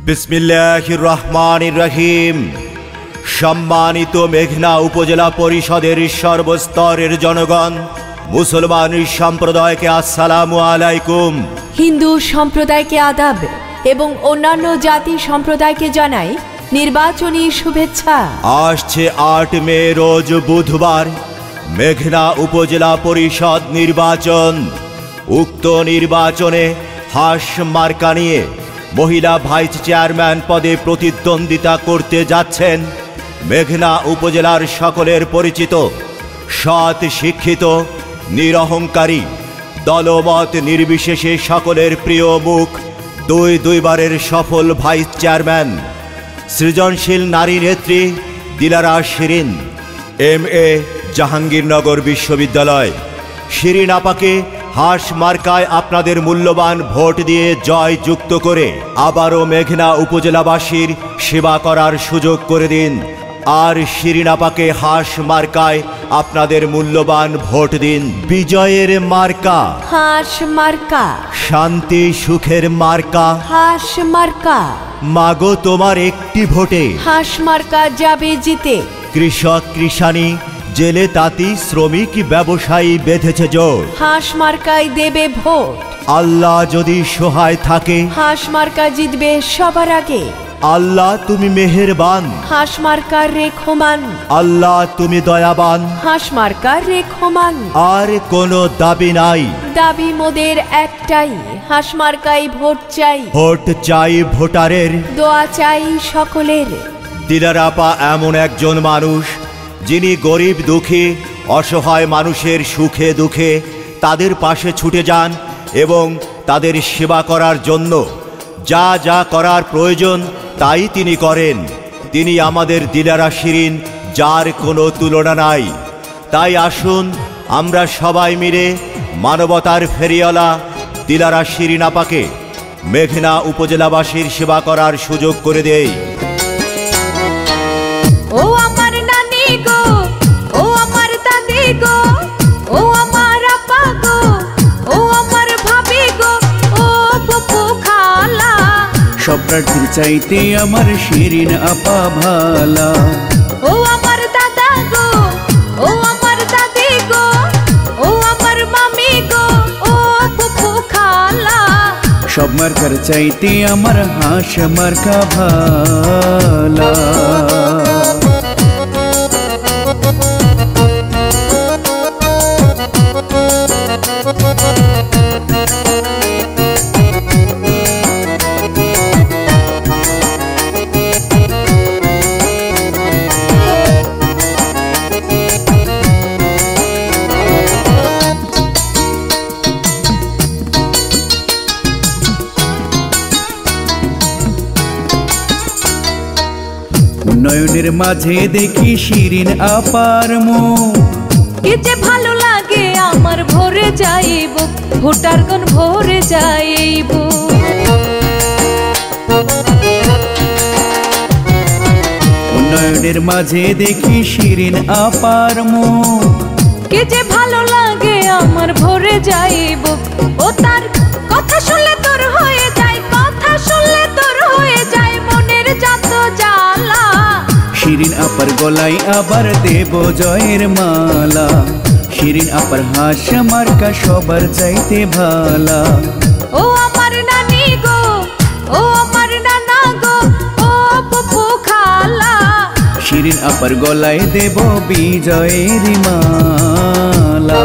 বিসমিল্লাহির রহমানির রহিম। সম্মানিত মেঘনা উপজেলা পরিষদের সর্বস্তরের জনগণ, মুসলমান সম্প্রদায়কে আসসালামু আলাইকুম, হিন্দু সম্প্রদায়কে আদাব এবং অন্যান্য জাতি সম্প্রদায়কে জানাই নির্বাচনী শুভেচ্ছা। আসছে ৮ মে রোজ বুধবার মেঘনা উপজেলা পরিষদ নির্বাচন। উক্ত নির্বাচনে হাঁস মার্কা নিয়ে মহিলা ভাইস চেয়ারম্যান পদে প্রতিদ্বন্দ্বিতা করতে যাচ্ছেন মেঘনা উপজেলার সকলের পরিচিত সৎ, শিক্ষিত, নিরহংকারী, দলমত নির্বিশেষে সকলের প্রিয় মুখ, দুইবারের সফল ভাইস চেয়ারম্যান, সৃজনশীল নারী নেত্রী দিলারা শিরিন, MA, জাহাঙ্গীরনগর বিশ্ববিদ্যালয়। শিরিন আপাকে হাঁস মার্কায় আপনাদের মূল্যবান ভোট দিয়ে জয় যুক্ত করে আবারও মেঘনা উপজেলাবাসীর সেবা করার সুযোগ করে দিন। আর শিরিন আপাকে হাঁস মার্কায় আপনাদের মূল্যবান ভোট দিন। বিজয়ের মার্কা হাঁস মার্কা, শান্তি সুখের মার্কা হাঁস মার্কা। মাগো তোমার একটি ভোটে হাঁস মার্কা যাবে জিতে। কৃষক, কৃষানি, জেলে, তাঁতি, শ্রমিক, ব্যবসায়ী বেঁধেছে জোর। হাঁস মার্কায় দেবে ভোট। আল্লাহ যদি সহায় থাকে হাঁস মার্কা জিতবে সবার আগে। আল্লাহ তুমি মেহেরবান, হাঁস মার্কার রেখমান। আল্লাহ তুমি দয়াবান, হাঁস মার্কার রেখমান। আর কোনো দাবি নাই, দাবি মোদের একটাই, হাঁস মার্কায় ভোট চাই। ভোট চাই ভোটারের, দোয়া চাই সকলের। দিলারা আপা এমন একজন মানুষ যিনি গরিব, দুঃখী, অসহায় মানুষের সুখে দুঃখে তাদের পাশে ছুটে যান এবং তাদের সেবা করার জন্য যা যা করার প্রয়োজন তাই তিনি করেন। তিনি আমাদের দিলারা শিরিন, যার কোনো তুলনা নাই। তাই আসুন আমরা সবাই মিলে মানবতার ফেরিওয়ালা দিলারা শিরিন আপাকে মেঘনা উপজেলাবাসীর সেবা করার সুযোগ করে দেই। ও আমার নানি গো, ও আমার দাদি গো, ও আমার আপা গো, ও আমার ভাবি গো, ও ফুফু খালা। সব প্রার্থীর চাইতে আমার শিরিন আপা ভালা। ও আমার দাদা গো, ও আমার দাদি গো, ও আমার মামি গো, ও ফুফু খালা। সব মার্কার চাইতে আমার হাঁস মার্কা ভালা। উন্নয়নের মাঝে দেখি শিরিন আপার মুখ, কি যে ভালো লাগে আমার ভরে যাইব, ভোটারগণ ভরে যাইব। উন্নয়নের মাঝে দেখি শিরিন আপার মুখ, কি যে ভালো লাগে আমার ভরে যাইব। ও তার কথা শুনলে তোর হয়ে যায়, কথা শুনলে তোর হয়ে যায় মনের যত জ্বালা। শিরিন আপার গলায় আবার দেব জয়ের মালা। শিরিন আপার হাঁস মার্কা সবার চাইতে ভালা। ও আমার নানি গো, ও আমার নানা গো, ও ফুফু খালা। শিরিন আপার গলায় দেব বিজয়ের মালা।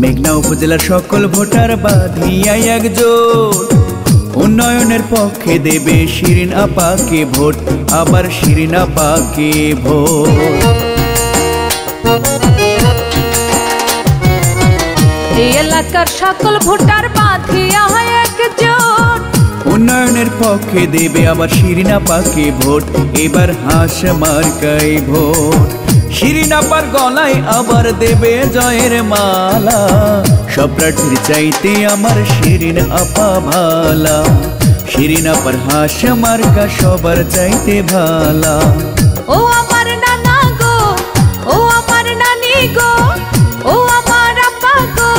মেঘনা উপজেলার সকল ভোটার বাঁধিয়া একজোট, উন্নয়নের পক্ষে দেবে শিরিন আপাকে ভোট, আবার শিরিন আপাকে ভোট। এই এলাকার সকল ভোটার বাঁধিয়া একজোট, উন্নয়নের পক্ষে দেবে আবার শিরিন আপাকে ভোট, এবার হাস মার্কায় ভোট। শিরিন আপার গলায় আবার দেবে জয়ের মালা, সব প্রার্থীর চাইতে আমার শিরিন আপা ভালা। শিরিন আপার হাস মার্কা সবার চাইতে ভালা। ও আমার নানা গো, ও আমার নানি গো, ও আমার আপা গো,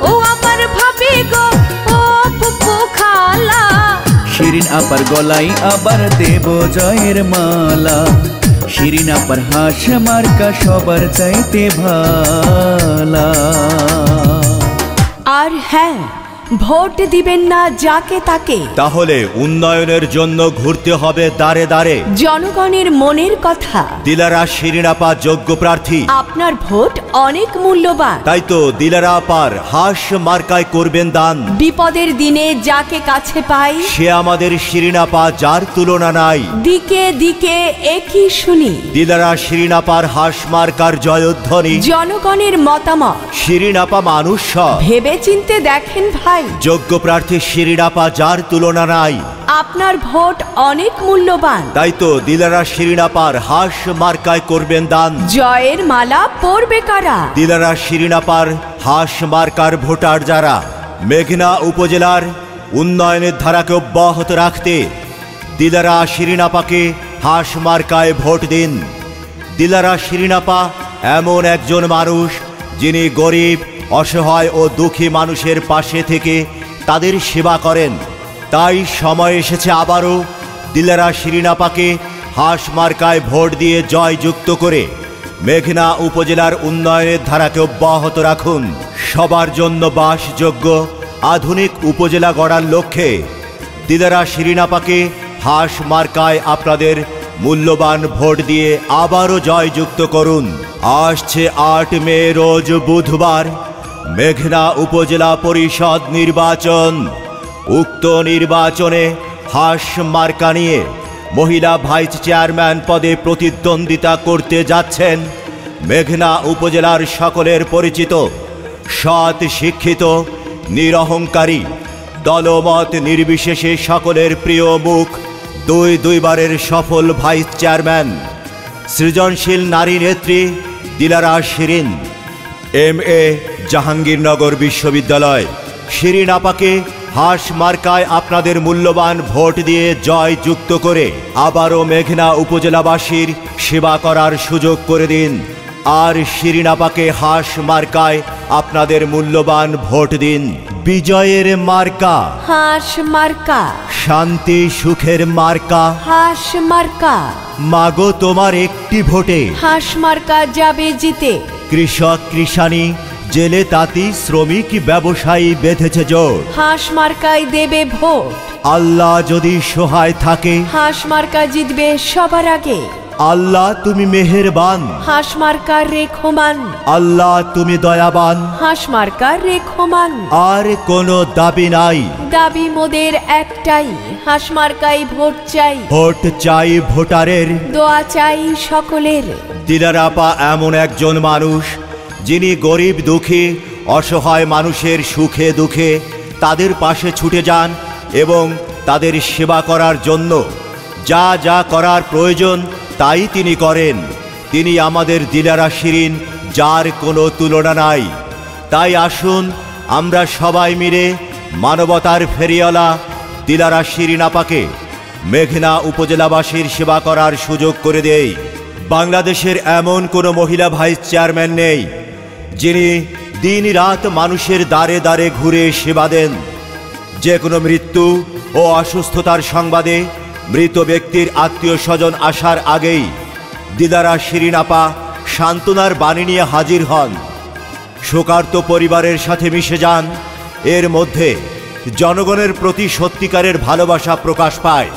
ও আমার ভাবি গো, ও ফুফু খালা। শিরিন আপার গলায় আবার দেব জয়ের মালা, শিরিন আপার হাস মার্কা সবার চাইতে ভালা। আর হ্যাঁ, ভোট দিবেন না যাকে তাকে, তাহলে উন্নয়নের জন্য ঘুরতে হবে দাঁড়ে দাঁড়ে। জনগণের মনের কথা। দিলারা শিরিন আপা যোগ্য প্রার্থী, আপনার ভোট অনেক মূল্যবান। তাই তো দিলারা আপার হাস মার্কায় করবেন দান। বিপদের দিনে যাকে কাছে পাই, সে আমাদের শিরিন আপা, যার তুলনা নাই। দিকে দিকে একই শুনি, দিলারা শিরিন আপার হাস মার্কার জয়ধ্বনি। জনগণের মতামত শিরিন আপা মানুষ সব, ভেবে চিনতে দেখেন ভাই। যোগ্য প্রার্থী শিরিন আপা, যার তুলনা নাই। আপনার ভোট অনেক মূল্যবান, তাই তো দিলারা শিরিন আপার হাস মার্কায় করবেন দান। জয়ের মালা পরবে কারা? দিলারা শিরিন আপার হাস মার্কার ভোটার যারা। মেঘনা উপজেলার উন্নয়নের ধারাকে অব্যাহত রাখতে দিলারা শিরিন আপাকে হাস মার্কায় ভোট দিন। দিলারা শিরিন আপা এমন একজন মানুষ, যিনি গরিব, অসহায় ও দুঃখী মানুষের পাশে থেকে তাদের সেবা করেন। তাই সময় এসেছে আবারও দিলারা শিরিন আপাকে হাস মার্কায় ভোট দিয়ে জয়যুক্ত করে মেঘনা উপজেলার উন্নয়নের ধারাকে অব্যাহত রাখুন। সবার জন্য বাসযোগ্য আধুনিক উপজেলা গড়ার লক্ষ্যে দিলারা শিরিন আপাকে হাস মার্কায় আপনাদের মূল্যবান ভোট দিয়ে আবারও জয়যুক্ত করুন। আসছে 8 মে রোজ বুধবার মেঘনা উপজেলা পরিষদ নির্বাচন। উক্ত নির্বাচনে হাস মার্কা নিয়ে মহিলা ভাইস চেয়ারম্যান পদে প্রতিদ্বন্দ্বিতা করতে যাচ্ছেন মেঘনা উপজেলার সকলের পরিচিত, সৎ, শিক্ষিত, নিরহংকারী, দলমত নির্বিশেষে সকলের প্রিয় মুখ, দুইবারের সফল ভাইস চেয়ারম্যান, সৃজনশীল নারী নেত্রী দিলারা শিরিন। MA জাহাঙ্গীরনগর বিশ্ববিদ্যালয়। শিরিন আপাকে হাস মার্কায় আপনাদের মূল্যবান ভোট দিয়ে জয়যুক্ত করে আবারও মেঘনা উপজেলাবাসীর সেবা করার সুযোগ করে দিন। আর শিরিন আপাকে হাস মার্কায় আপনাদের মূল্যবান ভোট দিন। বিজয়ের মার্কা হাস মার্কা, শান্তি সুখের মার্কা হাস মার্কা। মাগো তোমার একটি ভোটে হাস মার্কা যাবে জিতে। কৃষক, কৃষানি, জেলে, তাঁতি, শ্রমিক, ব্যবসায়ী বেঁধেছে জোট। হাস মার্কায় দেবে ভোট। আল্লাহ যদি সহায় থাকে, হাস মার্কা জিতবে সবার আগে। আল্লাহ তুমি মেহেরবান, হাস মার্কার রেখমান। আল্লাহ তুমি দয়াবান, হাস মার্কার রেখমান। আর কোনো দাবি নাই, দাবি মোদের একটাই, হাস মার্কায় ভোট চাই। ভোট চাই ভোটারের, দোয়া চাই সকলের। দিলারা আপা এমন একজন মানুষ, যিনি গরিব, দুঃখী, অসহায় মানুষের সুখে দুঃখে তাদের পাশে ছুটে যান এবং তাদের সেবা করার জন্য যা যা করার প্রয়োজন তাই তিনি করেন। তিনি আমাদের দিলারা শিরিন, যার কোনো তুলনা নাই। তাই আসুন আমরা সবাই মিলে মানবতার ফেরিওয়ালা দিলারা শিরিন আপাকে মেঘনা উপজেলাবাসীর সেবা করার সুযোগ করে দেই। বাংলাদেশের এমন কোনো মহিলা ভাইস চেয়ারম্যান নেই, যিনি দিন রাত মানুষের দ্বারে দ্বারে ঘুরে সেবা দেন। যে কোনো মৃত্যু ও অসুস্থতার সংবাদে মৃত ব্যক্তির আত্মীয় স্বজন আসার আগেই দিলারা শিরিন আপা সান্ত্বনার বাণী নিয়ে হাজির হন। শোকার্ত পরিবারের সাথে মিশে যান। এর মধ্যে জনগণের প্রতি সত্যিকারের ভালোবাসা প্রকাশ পায়।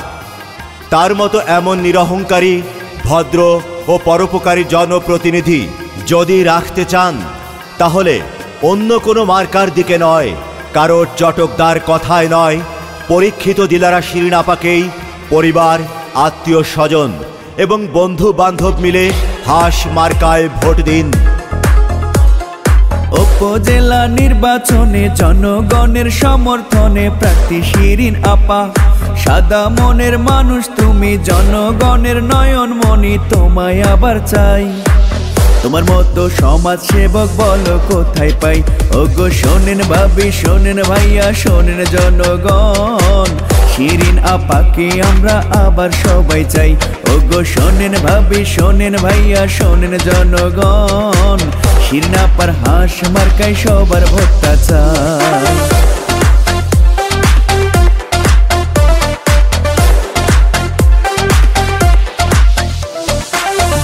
তার মতো এমন নিরহংকারী, ভদ্র ও পরোপকারী জনপ্রতিনিধি যদি রাখতে চান, তাহলে অন্য কোনো মার্কার দিকে নয়, কারোর চটকদার কথায় নয়, পরীক্ষিত দিলারা শিরিন আপাকেই পরিবার, আত্মীয় স্বজন এবং বন্ধু বান্ধব মিলে হাস মার্কায় ভোট দিন। উপজেলা নির্বাচনে জনগণের সমর্থনে প্রার্থী শিরিন আপা, সাদা মনের মানুষ তুমি, জনগণের নয়ন মনি, তোমায় আবার চাই। তোমার মতো সমাজ সেবক বলো কোথায় পাই? ওগো শোনেন ভাবি, শোনেন ভাইয়া, শোনেন জনগণ, শিরিন আপাকে আমরা আবার সবাই চাই। ওগো শোনেন ভাবি, শোনেন ভাইয়া, শোনেন জনগণ, শিরিন আপার হাঁস মার্কায় সবার ভোটটা চাই।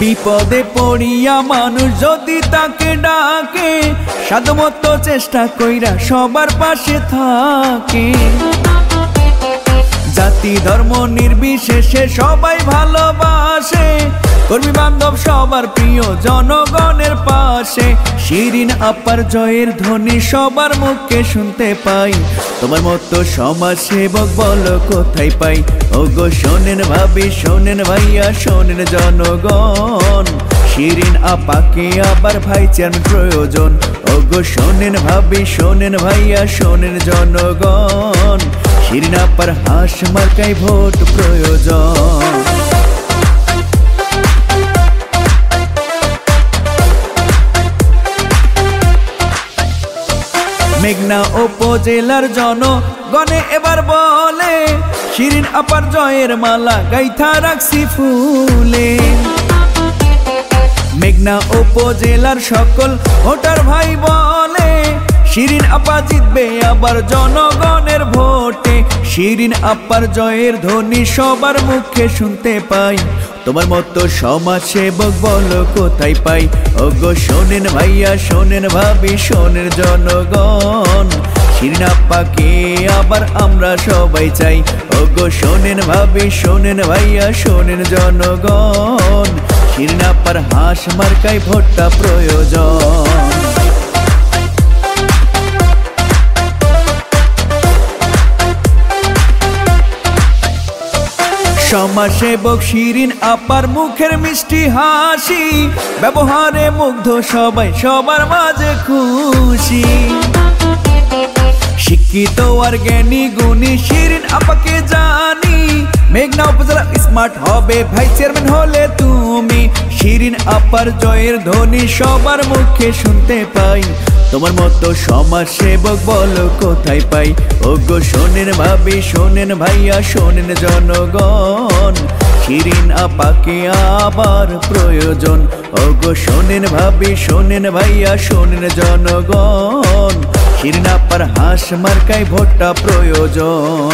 বিপদে পড়িয়া মানুষ যদি তাকে ডাকে, সাধ্যমতো চেষ্টা কইরা সবার পাশে থাকে। জাতি ধর্ম নির্বিশেষে সবাই ভালোবাসে, কর্মী বান্ধব সবার প্রিয়, জনগণের পাশে। শিরিন আপার জয়ের ধ্বনি সবার মুখে শুনতে পাই। তোমার মতো সমাজ সেবক বলো কোথায় পাই? ওগো শোনেন ভাবি, শোনেন ভাইয়া, শোনেন জনগণ, শিরিন আপাকে আবার ভাই চেয়ারম্যান প্রয়োজন। ওগো শোনেন ভাবি, শোনেন ভাইয়া, শোনেন জনগণ, শিরিন আপার হাঁস মার্কায় ভোট প্রয়োজন। মেঘনা উপজেলার জনগণে এবার বলে, শিরিন আপার জয়ের মালা গাইথা রাখছি ফুলে। মেঘনা উপজেলার সকল ভোটার ভাই বলে, শিরিন আপা জিতবে আবার জনগণের ভোটে। শিরিন আপার জয়ের ধ্বনি সবার মুখে শুনতে পাই। তোমার মতো সমাজ সেবক বলো কোথায় পাই? ওগো শোনেন ভাইয়া, শোনেন ভাবি, শোনেন জনগণ, শিরিন আপাকে আবার আমরা সবাই চাই। ওগো শোনেন ভাবি, শোনেন ভাইয়া, শোনেন জনগণ, শিরিন আপার হাঁস মার্কায় ভোটটা প্রয়োজন। সমাজ সেবক শিরিন আপার মুখের মিষ্টি হাসি, ব্যবহারে মুগ্ধ সবাই, সবার মাঝে খুশি। শিক্ষিত আর জ্ঞানী গুণী শিরিন আপাকে জানি, মেঘনা উপজেলা স্মার্ট হবে ভাই চেয়ারম্যান হলে তুমি। শিরিন আপার জয়ের ধ্বনি সবার মুখে শুনতে পাই। তোমার মতো সমাজ সেবক বলো কোথায় পাই? ওগো শোনেন ভাবি, শোনেন ভাইয়া, শোনেন জনগণ, শিরিন আপাকে আবার প্রয়োজন। ওগো শোনেন ভাবি, শোনেন ভাইয়া, শোনেন জনগণ, শিরিন আপার হাঁস মার্কায় ভোটটা প্রয়োজন।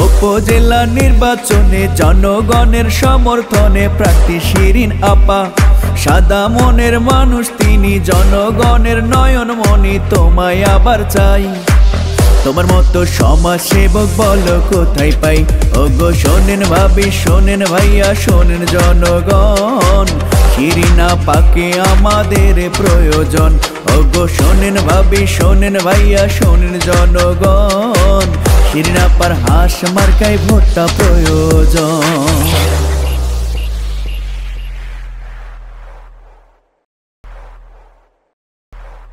উপজেলা নির্বাচনে জনগণের সমর্থনে প্রার্থী শিরিন আপা, সাদা মনের মানুষ তিনি, জনগণের নয়ন মনি, তোমায় আবার চাই। তোমার মতো সমাজ সেবক বলো কোথায় পাই? ওগো শোনেন ভাবি, শোনেন ভাইয়া, শোনেন জনগণ, শিরিন আপাকে আমাদের প্রয়োজন। ওগো শোনেন ভাবি, শোনেন ভাইয়া, শোনেন জনগণ, শিরিন আপার হাঁস মার্কায় ভোটটা প্রয়োজন।